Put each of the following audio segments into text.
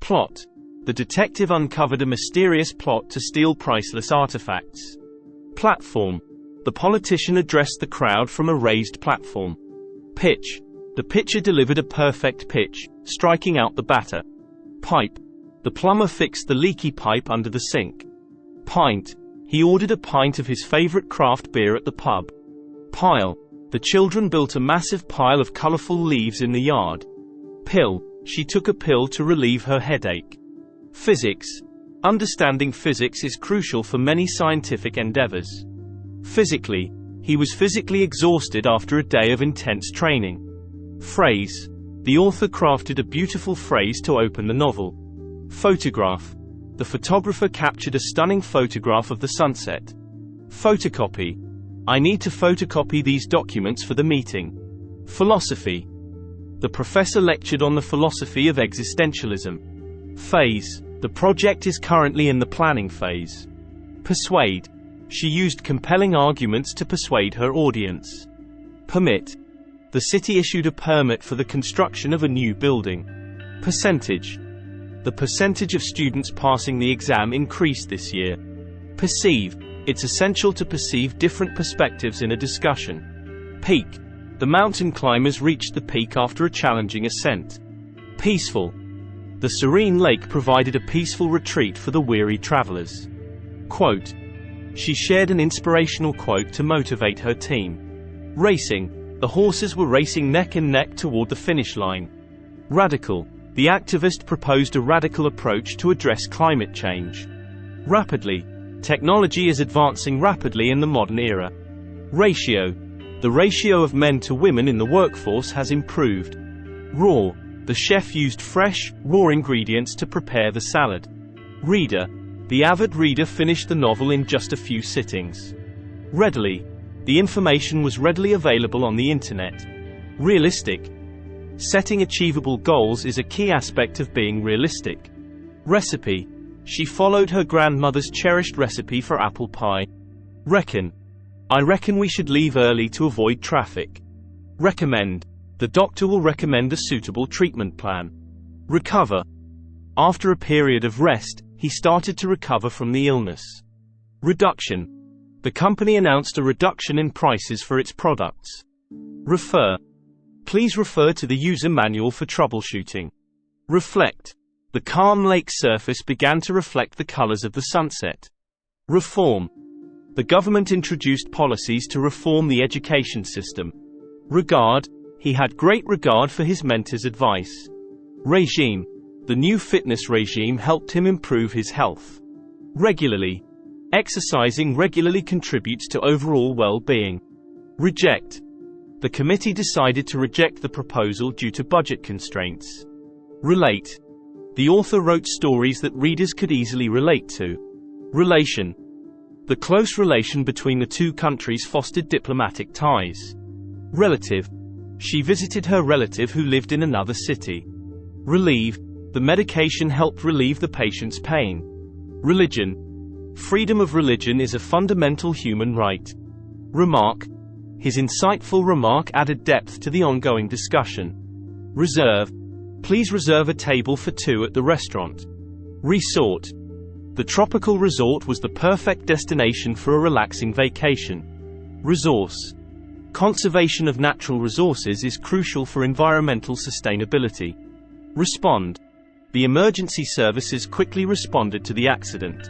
Plot. The detective uncovered a mysterious plot to steal priceless artifacts. Platform. The politician addressed the crowd from a raised platform. Pitch. The pitcher delivered a perfect pitch, striking out the batter. Pipe. The plumber fixed the leaky pipe under the sink. Pint. He ordered a pint of his favorite craft beer at the pub. Pile. The children built a massive pile of colorful leaves in the yard. Pill. She took a pill to relieve her headache. Physics. Understanding physics is crucial for many scientific endeavors. Physically. He was physically exhausted after a day of intense training. Phrase. The author crafted a beautiful phrase to open the novel. Photograph. The photographer captured a stunning photograph of the sunset. Photocopy. I need to photocopy these documents for the meeting. Philosophy. The professor lectured on the philosophy of existentialism. Phase. The project is currently in the planning phase. Persuade. She used compelling arguments to persuade her audience. Permit. The city issued a permit for the construction of a new building. Percentage. The percentage of students passing the exam increased this year. Perceive. It's essential to perceive different perspectives in a discussion. Peak. The mountain climbers reached the peak after a challenging ascent. Peaceful. The serene lake provided a peaceful retreat for the weary travelers. Quote. She shared an inspirational quote to motivate her team. Racing. The horses were racing neck and neck toward the finish line. Radical. The activist proposed a radical approach to address climate change. Rapidly. Technology is advancing rapidly in the modern era. Ratio. The ratio of men to women in the workforce has improved. Raw. The chef used fresh, raw ingredients to prepare the salad. Reader. The avid reader finished the novel in just a few sittings. Readily. The information was readily available on the internet. Realistic. Setting achievable goals is a key aspect of being realistic. Recipe. She followed her grandmother's cherished recipe for apple pie. Reckon. I reckon we should leave early to avoid traffic. Recommend. The doctor will recommend a suitable treatment plan. Recover. After a period of rest, he started to recover from the illness. Reduction. The company announced a reduction in prices for its products. Refer. Please refer to the user manual for troubleshooting. Reflect. The calm lake surface began to reflect the colors of the sunset. Reform. The government introduced policies to reform the education system. Regard. He had great regard for his mentor's advice. Regime. The new fitness regime helped him improve his health. Regularly. Exercising regularly contributes to overall well-being. Reject. The committee decided to reject the proposal due to budget constraints. Relate. The author wrote stories that readers could easily relate to. Relation. The close relation between the two countries fostered diplomatic ties. Relative. She visited her relative who lived in another city. Relieve. The medication helped relieve the patient's pain. Religion. Freedom of religion is a fundamental human right. Remark. His insightful remark added depth to the ongoing discussion. Reserve. Please reserve a table for two at the restaurant. Resort. The tropical resort was the perfect destination for a relaxing vacation. Resource. Conservation of natural resources is crucial for environmental sustainability. Respond. The emergency services quickly responded to the accident.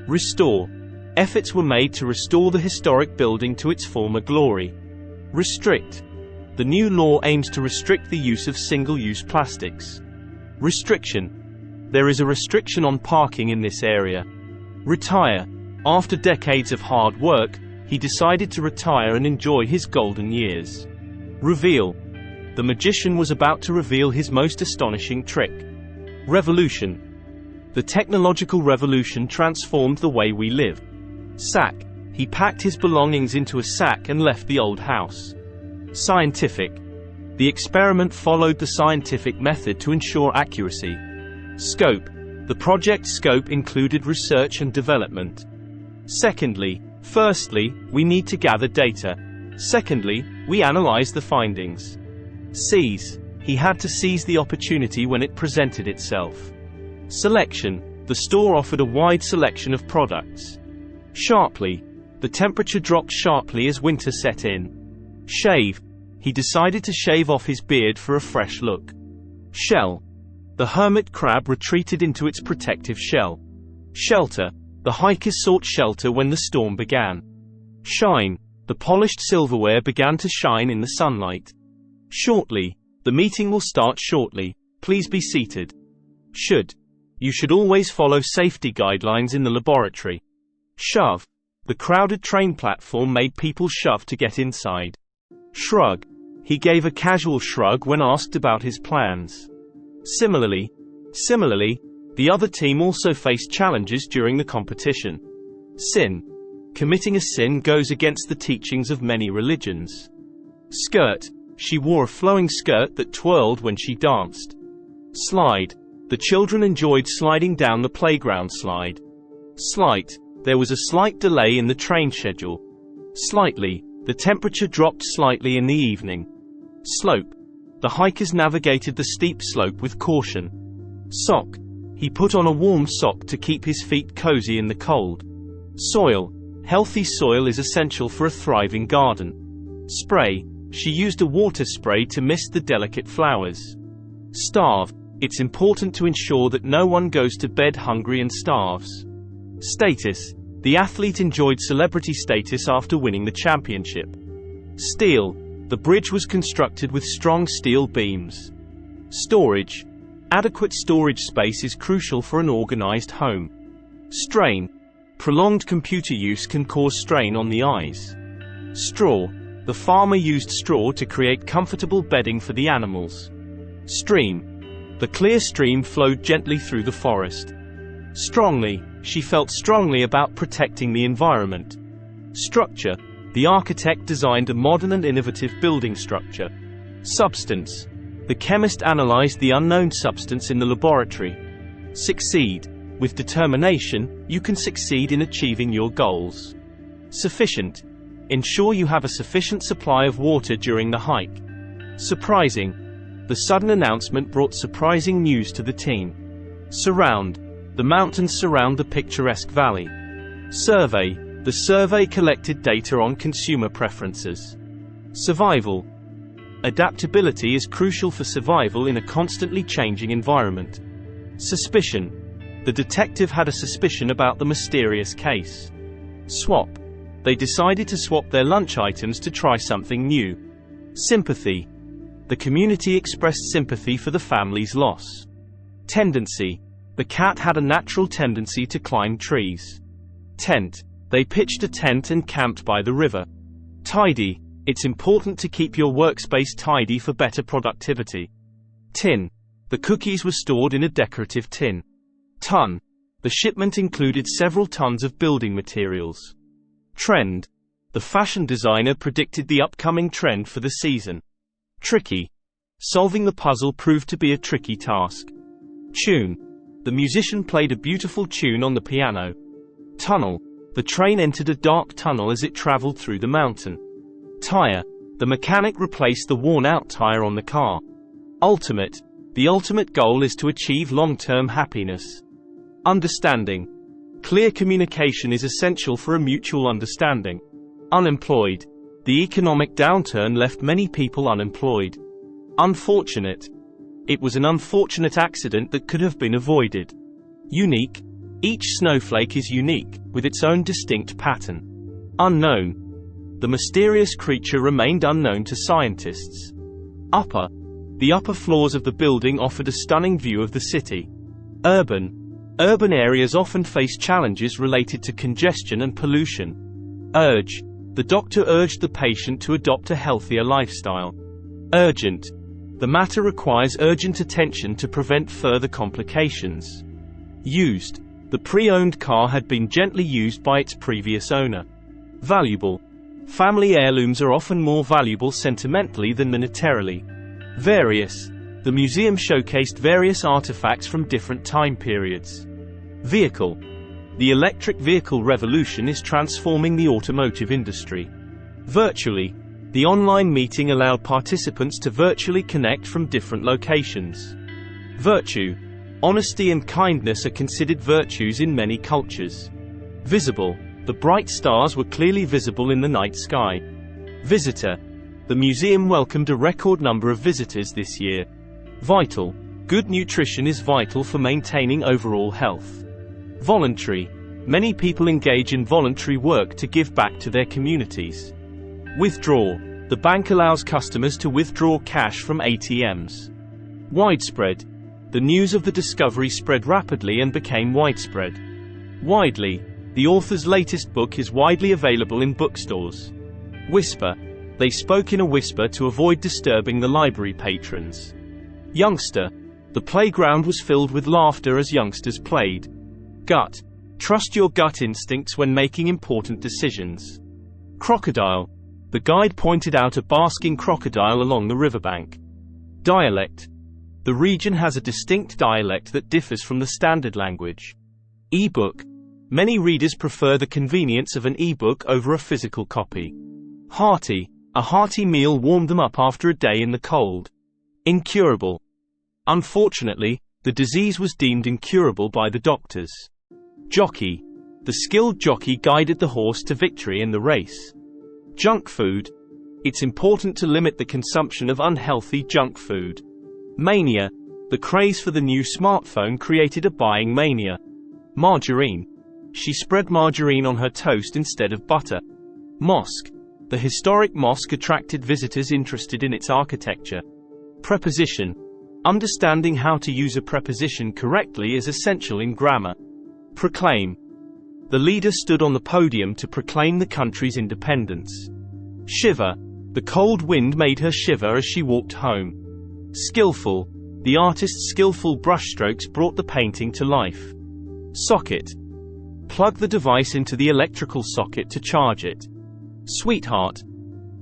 Restore. Efforts were made to restore the historic building to its former glory. Restrict. The new law aims to restrict the use of single-use plastics. Restriction. There is a restriction on parking in this area. Retire. After decades of hard work, he decided to retire and enjoy his golden years. Reveal. The magician was about to reveal his most astonishing trick. Revolution. The technological revolution transformed the way we live. Sack. He packed his belongings into a sack and left the old house. Scientific. The experiment followed the scientific method to ensure accuracy. Scope. The project scope included research and development. Secondly. Firstly, we need to gather data. Secondly, we analyze the findings. Seize. He had to seize the opportunity when it presented itself. Selection. The store offered a wide selection of products. Sharply. The temperature dropped sharply as winter set in. Shave. He decided to shave off his beard for a fresh look. Shell. The hermit crab retreated into its protective shell. Shelter. The hikers sought shelter when the storm began. Shine. The polished silverware began to shine in the sunlight. Shortly. The meeting will start shortly. Please be seated. Should. You should always follow safety guidelines in the laboratory. Shove. The crowded train platform made people shove to get inside. Shrug. He gave a casual shrug when asked about his plans. Similarly, the other team also faced challenges during the competition. Sin. Committing a sin goes against the teachings of many religions. Skirt. She wore a flowing skirt that twirled when she danced. Slide. The children enjoyed sliding down the playground slide. Slight. There was a slight delay in the train schedule. Slightly. The temperature dropped slightly in the evening. Slope. The hikers navigated the steep slope with caution. Sock. He put on a warm sock to keep his feet cozy in the cold. Soil. Healthy soil is essential for a thriving garden. Spray. She used a water spray to mist the delicate flowers. Starve. It's important to ensure that no one goes to bed hungry and starves. Status. The athlete enjoyed celebrity status after winning the championship. Steel. The bridge was constructed with strong steel beams. Storage. Adequate storage space is crucial for an organized home. Strain. Prolonged computer use can cause strain on the eyes. Straw. The farmer used straw to create comfortable bedding for the animals. Stream. The clear stream flowed gently through the forest. Strongly. She felt strongly about protecting the environment. Structure. The architect designed a modern and innovative building structure. Substance. The chemist analyzed the unknown substance in the laboratory. Succeed. With determination, you can succeed in achieving your goals. Sufficient. Ensure you have a sufficient supply of water during the hike. Surprising. The sudden announcement brought surprising news to the team. Surround. The mountains surround the picturesque valley. Survey. The survey collected data on consumer preferences. Survival. Adaptability is crucial for survival in a constantly changing environment. Suspicion. The detective had a suspicion about the mysterious case. Swap. They decided to swap their lunch items to try something new. Sympathy. The community expressed sympathy for the family's loss. Tendency. The cat had a natural tendency to climb trees. Tent. They pitched a tent and camped by the river. Tidy. It's important to keep your workspace tidy for better productivity. Tin. The cookies were stored in a decorative tin. Ton. The shipment included several tons of building materials. Trend. The fashion designer predicted the upcoming trend for the season. Tricky. Solving the puzzle proved to be a tricky task. Tune. The musician played a beautiful tune on the piano. Tunnel. The train entered a dark tunnel as it traveled through the mountain. Tire. The mechanic replaced the worn-out tire on the car. Ultimate. The ultimate goal is to achieve long-term happiness. Understanding. Clear communication is essential for a mutual understanding. Unemployed. The economic downturn left many people unemployed. Unfortunate. It was an unfortunate accident that could have been avoided. Unique. Each snowflake is unique, with its own distinct pattern. Unknown. The mysterious creature remained unknown to scientists. Upper. The upper floors of the building offered a stunning view of the city. Urban. Urban areas often face challenges related to congestion and pollution. Urge. The doctor urged the patient to adopt a healthier lifestyle. Urgent. The matter requires urgent attention to prevent further complications. Used. The pre-owned car had been gently used by its previous owner. Valuable. Family heirlooms are often more valuable sentimentally than monetarily. Various. The museum showcased various artifacts from different time periods. Vehicle. The electric vehicle revolution is transforming the automotive industry. Virtually. The online meeting allowed participants to virtually connect from different locations. Virtue. Honesty and kindness are considered virtues in many cultures. Visible. The bright stars were clearly visible in the night sky. Visitor. The museum welcomed a record number of visitors this year. Vital. Good nutrition is vital for maintaining overall health. Voluntary. Many people engage in voluntary work to give back to their communities. Withdraw. The bank allows customers to withdraw cash from ATMs. Widespread. The news of the discovery spread rapidly and became widespread. Widely. The author's latest book is widely available in bookstores. Whisper. They spoke in a whisper to avoid disturbing the library patrons. Youngster. The playground was filled with laughter as youngsters played. Gut. Trust your gut instincts when making important decisions. Crocodile. The guide pointed out a basking crocodile along the riverbank. Dialect. The region has a distinct dialect that differs from the standard language. E-book. Many readers prefer the convenience of an e-book over a physical copy. Hearty. A hearty meal warmed them up after a day in the cold. Incurable. Unfortunately, the disease was deemed incurable by the doctors. Jockey. The skilled jockey guided the horse to victory in the race. Junk food. It's important to limit the consumption of unhealthy junk food. Mania. The craze for the new smartphone created a buying mania. Margarine. She spread margarine on her toast instead of butter. Mosque. The historic mosque attracted visitors interested in its architecture. Preposition. Understanding how to use a preposition correctly is essential in grammar. Proclaim. The leader stood on the podium to proclaim the country's independence. Shiver. The cold wind made her shiver as she walked home. Skillful. The artist's skillful brushstrokes brought the painting to life. Socket. Plug the device into the electrical socket to charge it. Sweetheart.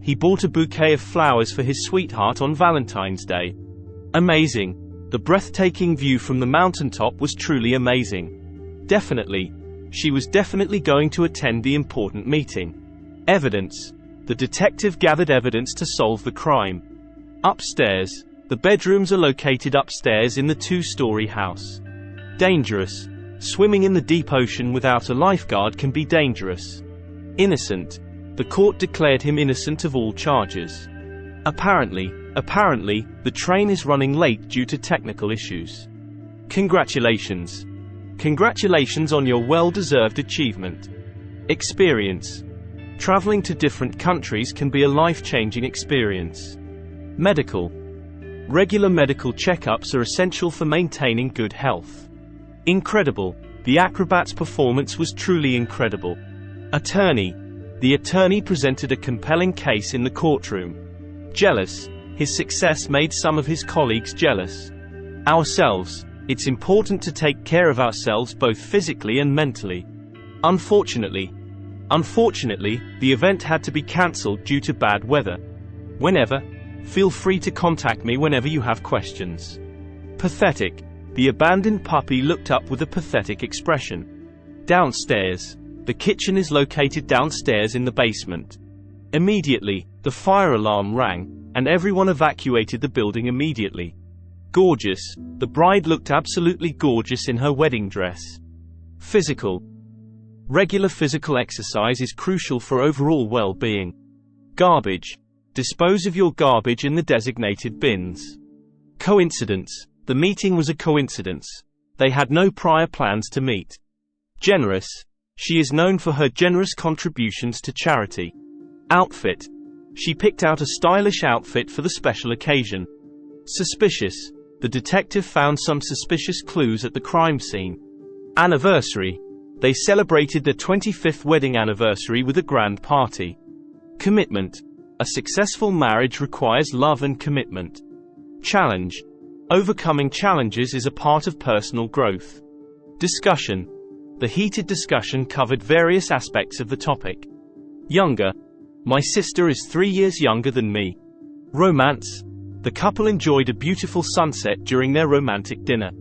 He bought a bouquet of flowers for his sweetheart on Valentine's Day. Amazing. The breathtaking view from the mountaintop was truly amazing. Definitely. She was definitely going to attend the important meeting. Evidence. The detective gathered evidence to solve the crime. Upstairs. The bedrooms are located upstairs in the two-story house. Dangerous. Swimming in the deep ocean without a lifeguard can be dangerous. Innocent. The court declared him innocent of all charges. Apparently, the train is running late due to technical issues. Congratulations. Congratulations on your well-deserved achievement. Experience. Traveling to different countries can be a life-changing experience. Medical. Regular medical checkups are essential for maintaining good health. Incredible. The acrobat's performance was truly incredible. Attorney. The attorney presented a compelling case in the courtroom. Jealous. His success made some of his colleagues jealous. Ourselves. It's important to take care of ourselves both physically and mentally. Unfortunately, the event had to be cancelled due to bad weather. Whenever, feel free to contact me whenever you have questions. Pathetic. The abandoned puppy looked up with a pathetic expression. Downstairs. The kitchen is located downstairs in the basement. Immediately, the fire alarm rang, and everyone evacuated the building immediately. Gorgeous. The bride looked absolutely gorgeous in her wedding dress. Physical. Regular physical exercise is crucial for overall well-being. Garbage. Dispose of your garbage in the designated bins. Coincidence. The meeting was a coincidence. They had no prior plans to meet. Generous. She is known for her generous contributions to charity. Outfit. She picked out a stylish outfit for the special occasion. Suspicious. The detective found some suspicious clues at the crime scene. Anniversary. They celebrated their 25th wedding anniversary with a grand party. Commitment. A successful marriage requires love and commitment. Challenge. Overcoming challenges is a part of personal growth. Discussion. The heated discussion covered various aspects of the topic. Younger. My sister is 3 years younger than me. Romance. The couple enjoyed a beautiful sunset during their romantic dinner.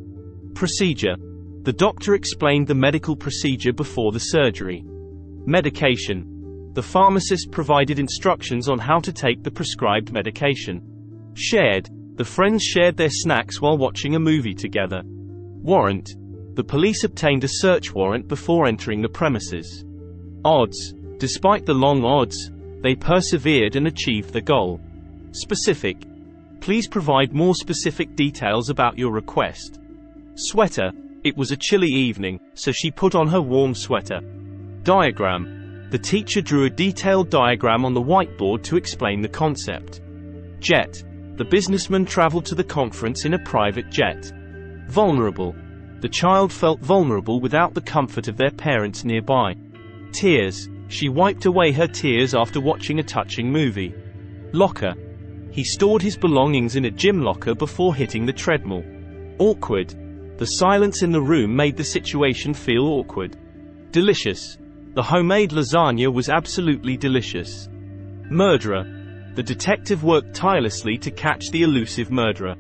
Procedure. The doctor explained the medical procedure before the surgery. Medication. The pharmacist provided instructions on how to take the prescribed medication. Shared. The friends shared their snacks while watching a movie together. Warrant. The police obtained a search warrant before entering the premises. Odds. Despite the long odds, they persevered and achieved the goal. Specific. Please provide more specific details about your request. Sweater. It was a chilly evening, so she put on her warm sweater. Diagram. The teacher drew a detailed diagram on the whiteboard to explain the concept. Jet. The businessman traveled to the conference in a private jet. Vulnerable. The child felt vulnerable without the comfort of their parents nearby. Tears. She wiped away her tears after watching a touching movie. Locker. He stored his belongings in a gym locker before hitting the treadmill. Awkward. The silence in the room made the situation feel awkward. Delicious. The homemade lasagna was absolutely delicious. Murderer. The detective worked tirelessly to catch the elusive murderer.